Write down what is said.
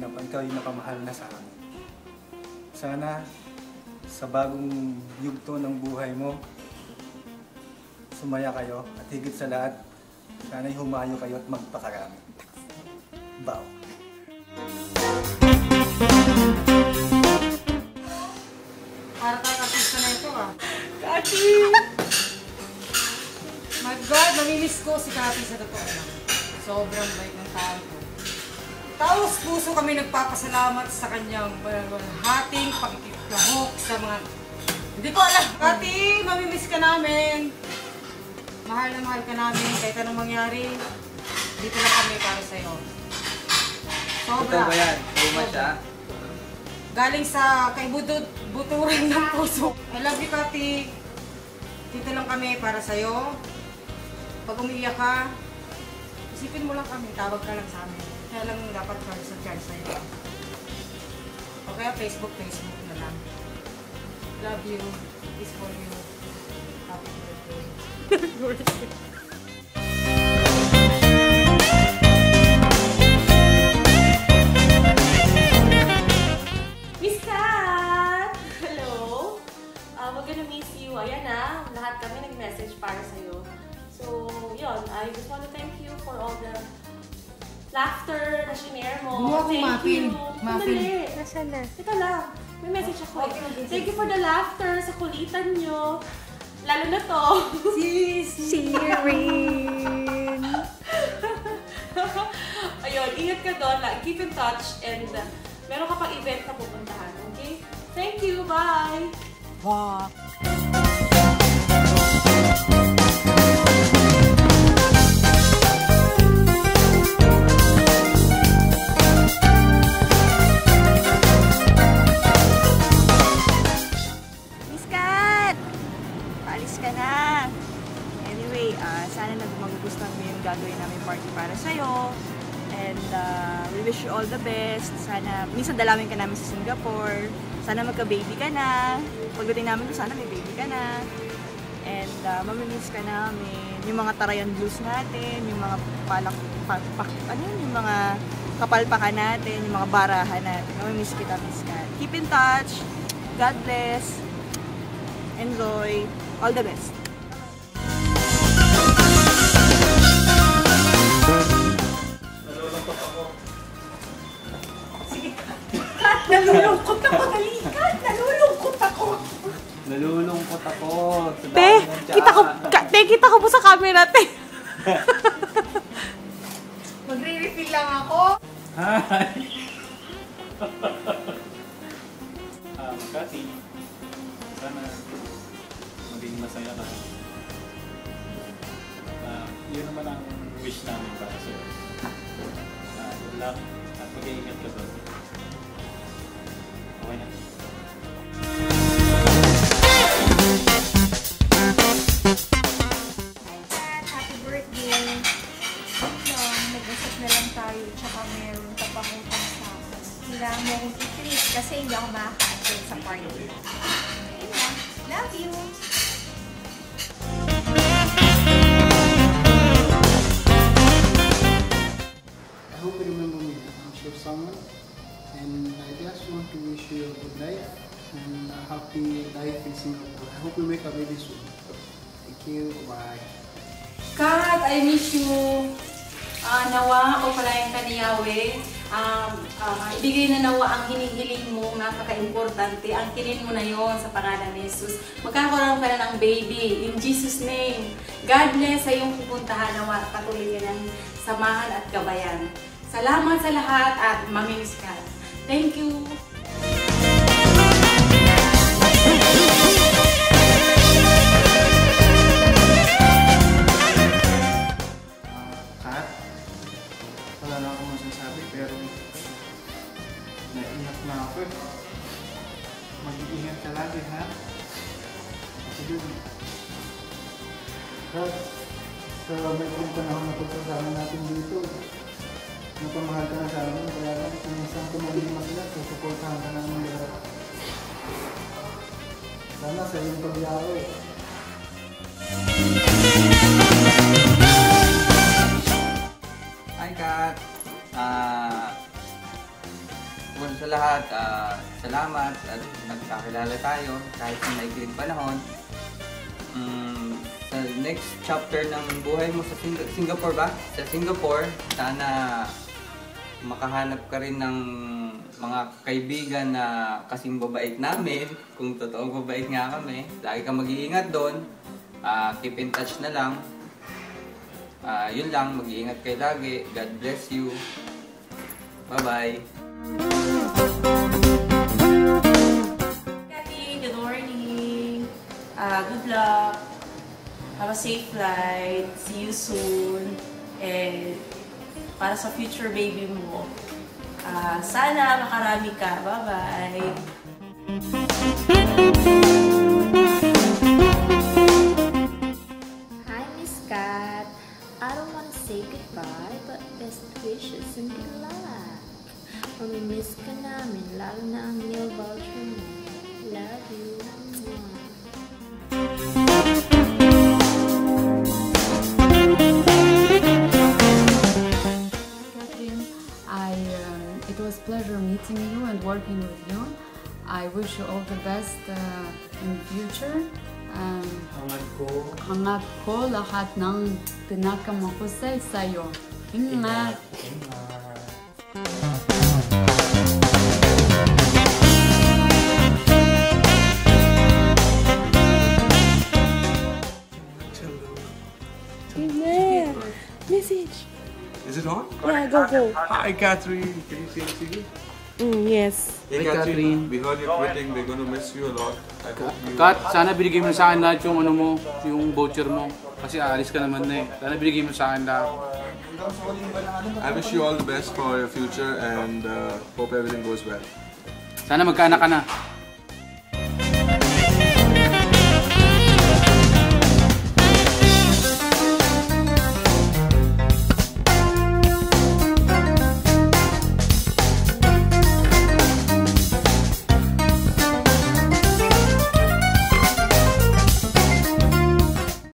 ikaw yung napamahal na sa amin. Sana sa bagong yugto ng buhay mo, sumaya kayo at higit sa lahat, sana'y humayo kayo at magpakarami. Bow. Para tayong artista na ito ah. Kati! My God, namimiss ko si Kati sa totoo lang. Sobrang bait ng tao ko. Taos puso kami nagpapasalamat sa kanyang hating pagkikahok sa mga... Hindi ko alam! Kati, mamimiss ka namin! Mahal na mahal ka namin, kahit anong mangyari. Dito lang kami para sa'yo. Sobra. Ito ba yan? Tuma siya? Galing sa kaibuturan ng puso. I love you, Kati. Dito lang kami para sa'yo. Pag umiiyak ka, isipin mo lang kami, tawag ka lang sa amin. Kaya lang dapat charge sa'yo. O kaya Facebook na lang. Love you. Peace for you. Happy birthday. Miss Kat! Hello! We're gonna miss you. Ayan na, lahat kami nag-message para sa'yo. So, yun, I just want to thank you for all the laughter na shinare mo. Gumawa ko muffin. Muffin. Nasaan na? Ito lang. May message ako. Thank you for the laughter sa kulitan nyo. Lalo na to. Si Rin! Ayun, ingat ka doon. Keep in touch and meron ka pang event na pupuntahan. Okay? Thank you. Bye! Wow. Miss Kat! Paalis ka na! Anyway, sana magugustuhan mo yung gagawin namin party para sa'yo. And we wish you all the best. Sana, minsan dalawin ka namin sa Singapore. Sana magka-baby ka na. Pagdating namin doon, sana may baby ka na. And mamimiss ka namin. Yung mga Tarayan Blues natin, yung mga yung mga kapalpakan natin, yung mga barahan natin. Mamimiss kita, Miss Kat. Keep in touch. God bless. Enjoy. All the best. Nalulungkot ako, Dalikan! Nalulungkot ako! Nalulungkot ako. Kita ko po sa camera, te. Magre-refill lang ako. Hi! Kati, sana maging masaya ka. Yun naman ang wish namin para sa'yo. Good luck at mag-iingat ka doon. Okay na. Happy birthday! Nag-usap na lang tayo, tsaka meron ka pang utang sa akin. Kailangan mo akong i-treat kasi hindi ako makaka-attend sa party. Ayun lang. Love you! I hope you remember me. I'm sure someone. And I just want to wish you a good life and a happy life in Singapore. I hope you make a baby soon. Thank you. Bye. Kat, I miss you. Nawa ako pala yung kaniyawe. Ibigay na nawa ang hinihiling mo, napaka-importante. Ang kilin mo na yon sa pangalan ni Jesus. Magkakaroon ka na ng baby. In Jesus' name. God bless sa iyong pupuntahan. Nawa patuloy ka ng samahan at gabayan. Salamat sa lahat at mamimiss ka. Thank you. Kat, wala na akong masasabi pero naiiyak na ako eh. Mag-iingat ka lagi, ha? Kasi yun. Kat, sa may panahon na pagsasama natin dito, napamahal ka na sa amin, kaya lang kung saan tumulima sila, susuportahan ka namin lahat. Sana sa iyong pagyawe. Hi, Kat. una sa lahat, salamat at nagkakilala tayo kahit sa maikling panahon. Sa next chapter ng buhay mo sa Singapore ba? Sa Singapore, sana makahanap ka rin ng mga kaibigan na kasing babait namin. Kung totoong babait nga kami, lagi kang mag-iingat doon. Keep in touch na lang. Yun lang, mag-iingat kayo lagi. God bless you. Bye-bye. Kathy, good morning. Good luck. Have a safe flight. See you soon. And para sa future baby mo, sana makarami ka. Bye-bye. Hi, Miss Kat. I don't want to say goodbye, but best wishes and good luck. Mamimiss ka namin, lalo na ang meal voucher mo. Love you. It was pleasure meeting you and working with you. I wish you all the best in the future. Hangat ko lahat ng pinakamahusay sa'yo. Ingat! Message. Is it on? Yeah, go. Hi, Catherine. Can you see the TV? Yes. Hey, Catherine. We heard you're quitting. We're going to miss you a lot. I hope you... Kat, sana binigay mo sa akin lahat yung ano mo, yung voucher mo. Kasi aalis ka naman na eh. Sana binigay mo sa akin lahat. I wish you all the best for your future and hope everything goes well. Sana magkaanak ka na.